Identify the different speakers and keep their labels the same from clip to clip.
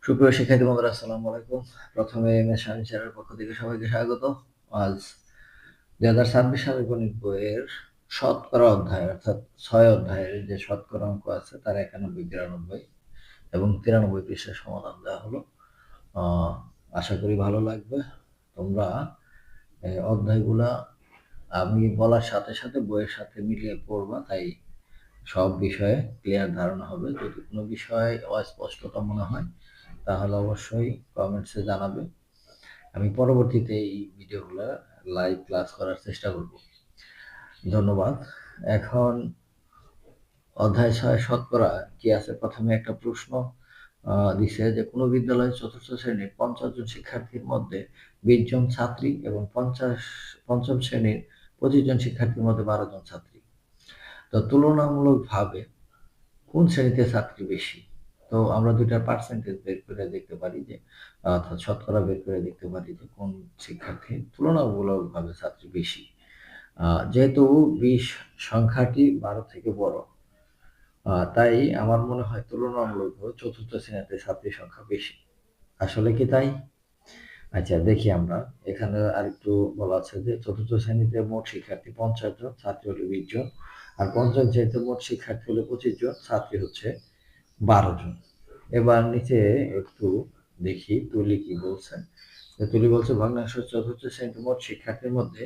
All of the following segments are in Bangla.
Speaker 1: সুপ্রিয় শিক্ষার্থী বন্ধুরা, আসসালামু আলাইকুম। প্রথমে সায়েন্স স্যারের পক্ষ থেকে সবাইকে স্বাগত। আজ 2026 সালের গণিত বইয়ের শতকরা অধ্যায় অর্থাৎ 6 অধ্যায়ের যে শতকরা অঙ্ক আছে তার 91, 92 এবং 93 পৃষ্ঠার সমাধান দেওয়া হলো। আশা করি ভালো লাগবে। তোমরা এই অধ্যায়গুলা আমি বলার সাথে সাথে বইয়ের সাথে মিলিয়ে পড়বা, তাই সব বিষয়ে ক্লিয়ার ধারণা হবে। যদি কোনো বিষয় অস্পষ্টতা মনে হয় তাহলে অবশ্যই কমেন্টসে জানাবে। আমি পরবর্তীতে এই ভিডিওগুলো লাইভ ক্লাস করার চেষ্টা করব। ধন্যবাদ। এখন অধ্যায় 6 শতকরা কি আছে। প্রথমে একটা প্রশ্ন দিছে যে কোনো বিদ্যালয়ে চতুর্থ শ্রেণীর 50 জন শিক্ষার্থীর মধ্যে 20 জন ছাত্রী এবং পঞ্চম শ্রেণীর 25 জন শিক্ষার্থীর মধ্যে 12 জন ছাত্রী। তো তুলনামূলকভাবে কোন শ্রেণীতে ছাত্রী বেশি? তো আমরা দুইটার পার্সেন্টেজ বের করে দেখতে পারি যে অর্থাৎ শতকরা বের করে দেখতে পারি যে কোন শিক্ষার্থী তুলনামূলকভাবে ছাত্রী বেশি। যেহেতু 20 সংখ্যাটি 12 থেকে বড়, তাই আমার মনে হয় তুলনামূলকভাবে চতুর্থ শ্রেণীতে ছাত্রীর সংখ্যা বেশি। আসলে কি তাই? আচ্ছা, দেখি আমরা এখানে আরেকটু বলা আছে যে চতুর্থ শ্রেণীতে মোট শিক্ষার্থী 50 জন, ছাত্রী হলো 20 জন। আর পঞ্চম শ্রেণীতে মোট শিক্ষার্থী হলো 25 জন, ছাত্রী হচ্ছে 12 জন। এবার নিচে একটু দেখি তুলি কি বলছে। তুলি বলছে ভগ্নাংশ চতুর্থ শ্রেণীতে মোট শিক্ষার্থীর মধ্যে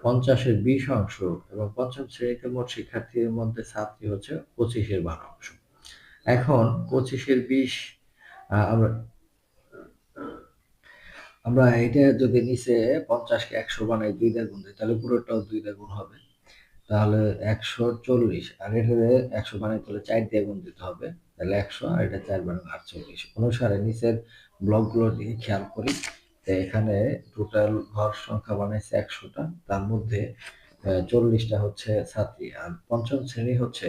Speaker 1: 50-এর 20 অংশ এবং পঞ্চম শ্রেণীতে মোট শিক্ষার্থীর মধ্যে ছাত্রী হচ্ছে 25-এর 12 অংশ। এখন 25-এর 20 আমরা আমরা এটা যদি নিচে 50-কে 100 বানাই 2 দিয়ে গুণ দিই তাহলে পুরোটাও 2 দিয়ে গুণ হবে। তাহলে 140, আর এটারে 100 বানাইতে হলে 4 দিয়ে গুণ দিতে হবে, তাহলে 100 আর এটা 4 বানান 48 অনুসারে নিচের ব্লকগুলো দিকে খেয়াল করি। এখানে টোটাল ঘর সংখ্যা বানাইছে 100টা, তার মধ্যে 40টা হচ্ছে ছাত্রী, আর পঞ্চম শ্রেণী হচ্ছে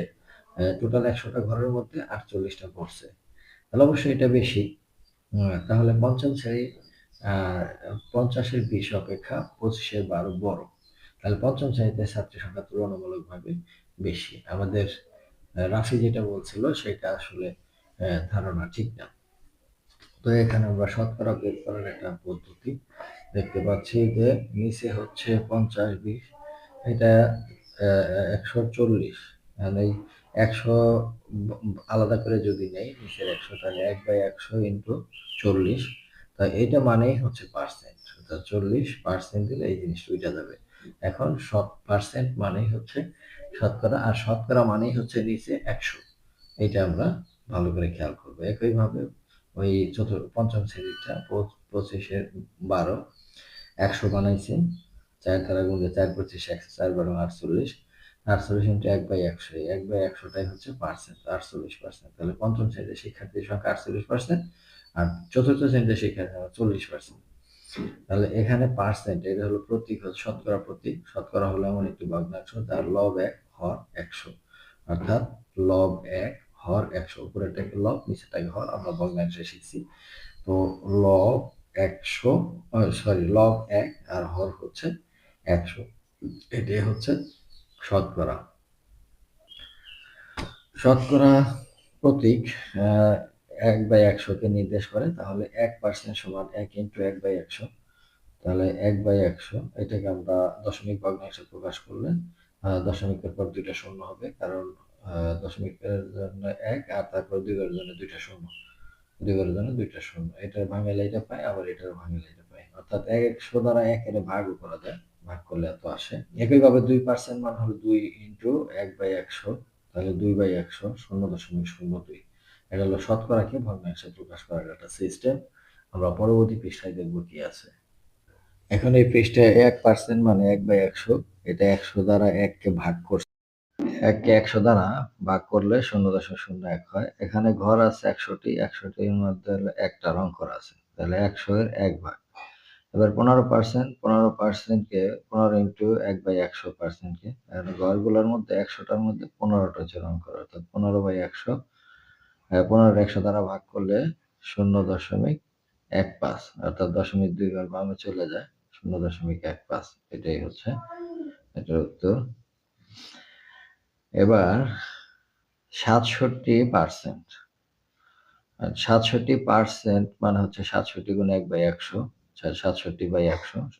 Speaker 1: টোটাল 100টা ঘরের মধ্যে 48টা পড়ছে, তাহলে অবশ্যই এটা বেশি। তাহলে পঞ্চম শ্রেণী 50-এর 20 অপেক্ষা 25-এর 12 বড়, তাহলে পঞ্চম শ্রেণীতে ছাত্রী সংখ্যা তুলনামূলকভাবে বেশি। আমাদের রাফি যেটা বলছিল সেটা আসলে ধারণা ঠিক না। তো এখানে আমরা শতকরা বের করার একটা পদ্ধতি দেখতে পাচ্ছি যে নিচে হচ্ছে 50-20, এটা 140, মানে 100 আলাদা করে যদি নেই নিচের 100, তাহলে 1/100 ইন্টু 40, তা এটা মানেই হচ্ছে পার্সেন্ট, অর্থাৎ 40% দিলে এই জিনিসটা উঠে যাবে। এখন পার্সেন্ট মানেই হচ্ছে শতকরা, আর শতকরা মানেই হচ্ছে নিচে 100। এটা আমরা ভালো করে খেয়াল করবো। একইভাবে ওই পঞ্চম শ্রেণীটা 25-এর 12 100 বানাইছি, 4 দ্বারা গুণলে 4 25 100, 4 12 48, 48 ইন্টু 1/100, 1/100টাই হচ্ছে পার্সেন্ট, 48%। তাহলে পঞ্চম শ্রেণীতে শিক্ষার্থীর সংখ্যা 48% আর চতুর্থ শ্রেণীতে শিক্ষার্থীর সংখ্যা 40%। তাহলে এখানে পার্সেন্ট এটা হলো প্রতীক, শতকরা প্রতীক। শতকরা হলো এমন একটি ভগ্নাংশ যার লব 1 হর 100, অর্থাৎ লব 1 হর 100, উপরেরটাকে লব নিচেরটাকে হর, আমরা ভগ্নাংশে শিখছি। তো লব 100, লব 1 আর হর হচ্ছে 100, এটাই হচ্ছে শতকরা। শতকরা প্রতীক 1/100-কে নির্দেশ করে, তাহলে 1% সমান 1 ইন্টু 1/100, তাহলে 1/100 এটাকে আমরা দশমিক ভগ্নাংশে প্রকাশ করলে দশমিকের পর 2টা শূন্য হবে, কারণ দশমিকের জন্য 1 আর তারপর 2 এর জন্য 2টা শূন্য, 2 এর জন্য 2টা শূন্য, এটার ভাঙাইলে এটা পাই, আবার এটার ভাঙাইলে এটা পাই, অর্থাৎ 100 দ্বারা 1 এর ভাগও করা যায়, ভাগ করলে এত আসে। একইভাবে 2% মান হলো 2 ইন্টু 1/100, তাহলে 2/100 0.02। এটা হলো শতকরাকে ভগ্নাংশে প্রকাশ করার একটা সিস্টেম। আমরা পরবর্তী পৃষ্ঠায় দেখবো কি আছে। এখন এই পৃষ্ঠায় 1% মানে 1/100, এটা 100 দ্বারা 1কে ভাগ করছে, 1কে 100 দ্বারা ভাগ করলে 0.01 হয়। এখানে ঘর আছে 100টি, 100টির মধ্যে একটা রং করা আছে, তাহলে 100-এর 1 ভাগ। এবার 15%, 15%কে 15 ইন্টু 1/100%কে, ঘরগুলোর মধ্যে 100টার মধ্যে 15টা হচ্ছে রং করা, অর্থাৎ 15/100, 15-এর 100 দ্বারা ভাগ করলে 0.15, অর্থাৎ 2 ঘর বামে চলে যায়, 0.15, এটাই হচ্ছে এটার উত্তর। এবার 67%, 67% মানে হচ্ছে 67 গুণ 1/100, 67/100,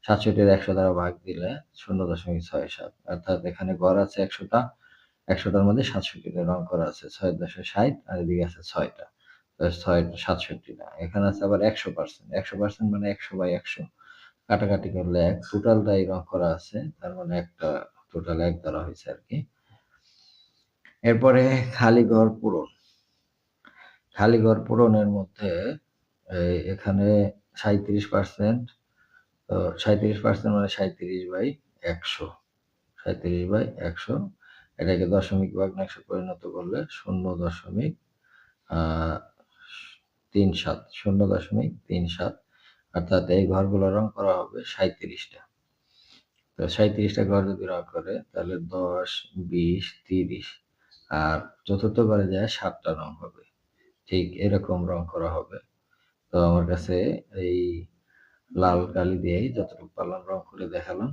Speaker 1: 67 100 দ্বারা ভাগ দিলে 0.67, অর্থাৎ এখানে গড় আছে 100টা, 100টার মধ্যে 67টা রং করা আছে, 6.60 আর এদিকে আছে 6টা, 67 না, এখানে আছে আবার 100%, 100% মানে 100/100, কাটাকাটি করলে 1, টোটালটাই রং করা আছে, তার মানে একটা টোটাল 1 ধরা হয়েছে আর কি। এরপরে খালি ঘর পূরণ। খালি ঘর পূরণের মধ্যে এখানে 37%, তো 37% মানে 37/100, 37/100, এটাকে দশমিক ভগ্নাংশে পরিণত করলে 0.37, 0.37, অর্থাৎ এই ঘরগুলো রং করা হবে 37টা। তো 37টা ঘর যদি রং করে তাহলে 10, 20, 30, আর চতুর্থ ঘরে যায় 7টা রং হবে, ঠিক এরকম রং করা হবে। তো আমার কাছে এই লাল কালি দিয়েই যতটুকু পারলাম রং করে দেখালাম।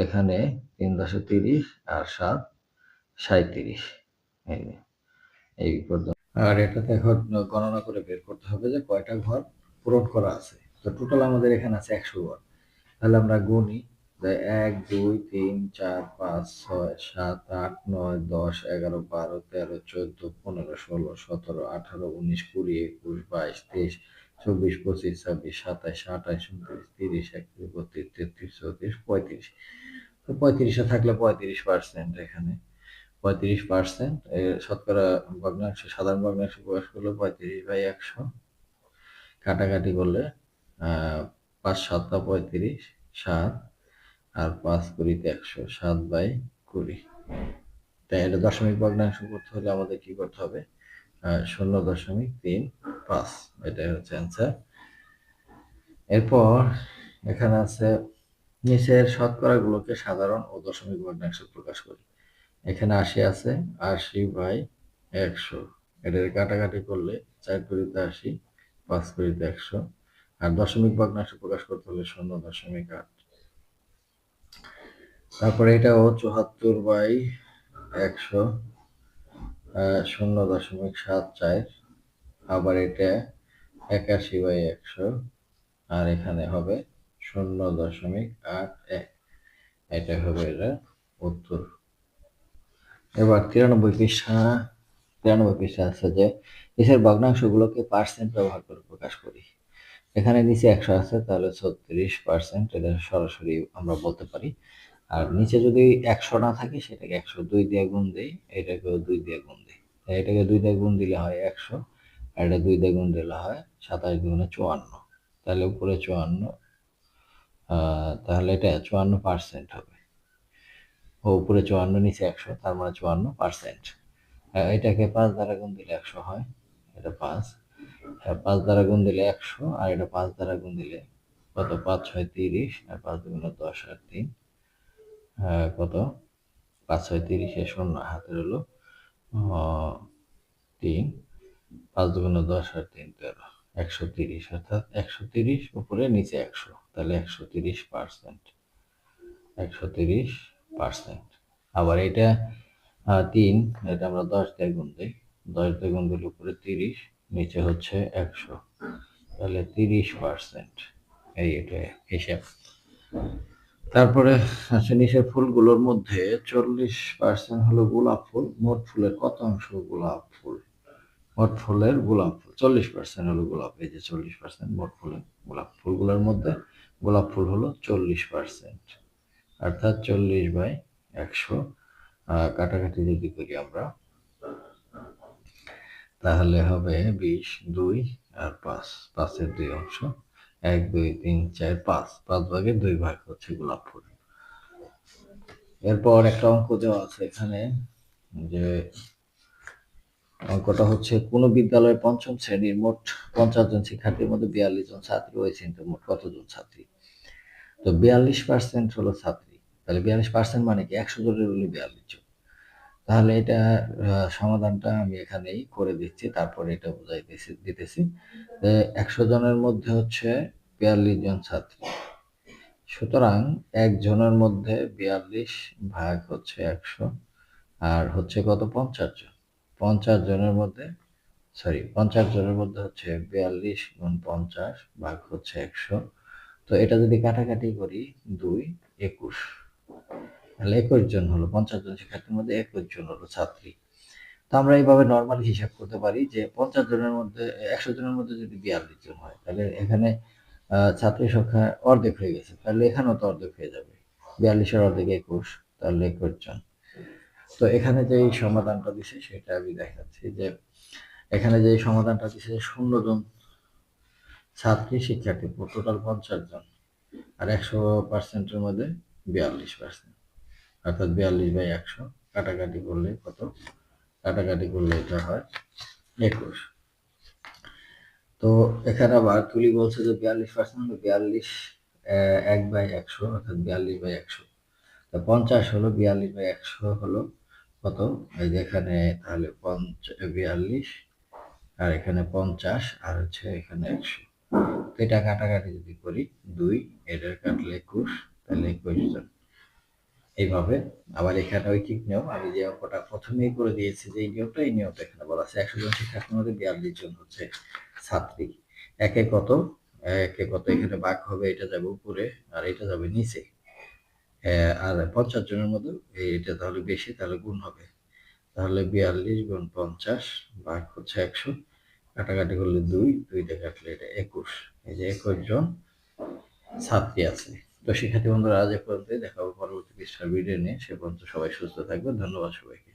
Speaker 1: এখানে 3.30 আর 7 37, এই পর্যন্ত। আর এটাতে এখন গণনা করে বের করতে হবে যে কয়টা ঘর পূরণ করা আছে। তো টোটাল আমাদের এখানে আছে 100 ঘর। তাহলে আমরা গুনি, 1, 2, 3, 4, 5, 6, 7, 8, 9, 10, 11, 12, 13, 14, 15, 16, 17, 18, 19, 20, 21, 22, 23, 24, 25, 26, 27, 28, 29, 30, 31, 32, 33, 34, 35। তো 35-এ থাকলে 35% এখানে 35%, শতকরা ভগ্নাংশ, সাধারণ ভগ্নাংশ প্রকাশ করলে 35/100, কাটাকাটি করলে 5 7 35, 7 আর 5 20 100, 7/20। তাই এটা দশমিক ভগ্নাংশ করতে হলে আমাদের কি করতে হবে, 0.35, এটাই হচ্ছে অ্যান্সার। এরপর এখানে আছে নিচের শতকরাগুলোকে সাধারণ ও দশমিক ভগ্নাংশে প্রকাশ করি। এখানে 80 আছে, 80/100, এটার কাটাকাটি করলে 4 গুণিতে 80, 5 গুণিতে 100, আর দশমিক ভগ্নাংশ প্রকাশ করতে হলে 0.8। তারপরে এটাও 74/100, 0.74, আবার এটা 81/100, আর এখানে হবে 0.81, এটা হবে এটা উত্তর। এবার 93 পৃষ্ঠা আছে যে নিচের ভগ্নাংশগুলোকে পার্সেন্ট ব্যবহার করে প্রকাশ করি। এখানে নিচে 100 আছে, তাহলে 36%, এটা সরাসরি আমরা বলতে পারি। আর নিচে যদি 100 না থাকে সেটাকে 102 দিয়ে গুণ দেই, এটাকেও 2 দিয়ে গুণ দিই। এটাকে 2 দিয়ে গুণ দিলে হয় 100, আর এটা 2 দিয়ে গুণ দিলে হয় 27 দুগুণে 54, তাহলে উপরে 54, তাহলে এটা 54% হবে। উপরে 54, নিচে 100, তার মানে 54%। এটাকে 5 দ্বারা গুণ দিলে 100 হয়, এটা 5, 5 দ্বারা গুণ দিলে 100, আর এটা 5 দ্বারা গুণ দিলে কত, 5 6 30, আর 5 দুগুণে 10 আর 3 কত, 5 6 30, শূন্য হাতের হলো 3, 5 দুগুণে 10 আর 3 13, 130, অর্থাৎ 130 উপরে নিচে 100, তাহলে 130%, 130%। আবার এটা 3, এটা আমরা 10 দিয়ে গুণ দিই, 10 দিয়ে গুণ দিলে উপরে 30, নিচে হচ্ছে 100, তাহলে 30%, এটা হিসাব। তারপরে আছে নিচের ফুলগুলোর মধ্যে 40% হলো গোলাপ ফুল, মোট ফুলের কত অংশ গোলাপ ফুল? মোট ফুলের গোলাপ ফুল 40% হলো গোলাপ, এই যে 40% মোট ফুলের গোলাপ ফুলগুলোর মধ্যে গোলাপ ফুল হলো 40%, অর্থাৎ 40/100। কাটাকাটি যদি করি আমরা তাহলে হবে 20, 2 আর 5, 5-এর 2 অংশ, 1 2 3 4 5, 5 ভাগের 2 ভাগ হচ্ছে গোলাপ ফুল। এরপর একটা অঙ্ক দেওয়া আছে এখানে, যে অঙ্কটা হচ্ছে কোন বিদ্যালয়ের পঞ্চম শ্রেণীর মোট 50 জন শিক্ষার্থীর মধ্যে 42 জন ছাত্রী রয়েছে, কিন্তু মোট কতজন ছাত্রী? তো 42% হলো ছাত্রী, তাহলে 42% মানে কি 100 জনের হলে 42 জন। তাহলে এটা সমাধানটা আমি এখানেই করে দিচ্ছি, তারপরে এটা দিতেছি। 100 জনের মধ্যে হচ্ছে 42 জন ছাত্রী, সুতরাং একজনের মধ্যে 42 ভাগ হচ্ছে 100, আর হচ্ছে কত, 50 জন। 50 জনের মধ্যে সরি 50 জনের মধ্যে হচ্ছে 42 গুণ 50 ভাগ হচ্ছে 100। তো এটা যদি কাটাকাটি করি 2 21, তাহলে 21 জন হলো, 50 জন শিক্ষার্থীর মধ্যে 21 জন হলো ছাত্রী। তো আমরা এইভাবে নর্মালি হিসাব করতে পারি যে 50 জনের মধ্যে 100 জনের মধ্যে যদি 42 জন হয়, তাহলে এখানে ছাত্রী সংখ্যা অর্ধেক হয়ে গেছে, তাহলে এখানেও তো অর্ধেক হয়ে যাবে। 42-এর অর্ধেক 21, তাহলে 21 জন। তো এখানে যে সমাধানটা দিছে সেটা আমি দেখাচ্ছি যে এখানে যে সমাধানটা দিছে 0 জন ছাত্রী শিক্ষার্থী, টোটাল 50 জন, আর 100%-এর মধ্যে 42%, অর্থাৎ 42/100। কাটাকাটি করলে কত? কাটাকাটি করলে এটা হয় 21। তো এখানে আবার তুলি বলছে যে 42% হলো 42 1/100, অর্থাৎ 42/100। তো 50 হলো 42/100 হলো কত? এই যে এখানে তাহলে 42, আর এখানে 50, আর হচ্ছে এখানে 100। তো এটা কাটাকাটি যদি করি 2, এটার কাটলে 21, তাহলে 21 জন। এইভাবে আবার এখানে ঐকিক নিয়ম, আমি যে অঙ্কটা প্রথমেই করে দিয়েছি যে এই নিয়মটা, এই নিয়মটা এখানে বলা আছে। 100 জন শিক্ষার্থীর মধ্যে 42 জন হচ্ছে ছাত্রী। একে কত? একে কত? এখানে ভাগ হবে, এটা যাবে উপরে আর এটা যাবে নিচে। আর 50 জনের মধ্যে এটা তাহলে বেশি, তাহলে গুণ হবে। তাহলে 42 গুণ 50 ভাগ হচ্ছে 100, কাটাকাটি করলে 2, 2 দিয়ে কাটলে এটা 21। এই যে 21 জন ছাত্রী আছে। তো শিক্ষার্থী বন্ধুরা, আজ এ পর্যন্তই। দেখা হবে পরবর্তী পৃষ্ঠার ভিডিও নিয়ে। সে পর্যন্ত সবাই সুস্থ থাকবেন। ধন্যবাদ সবাইকে।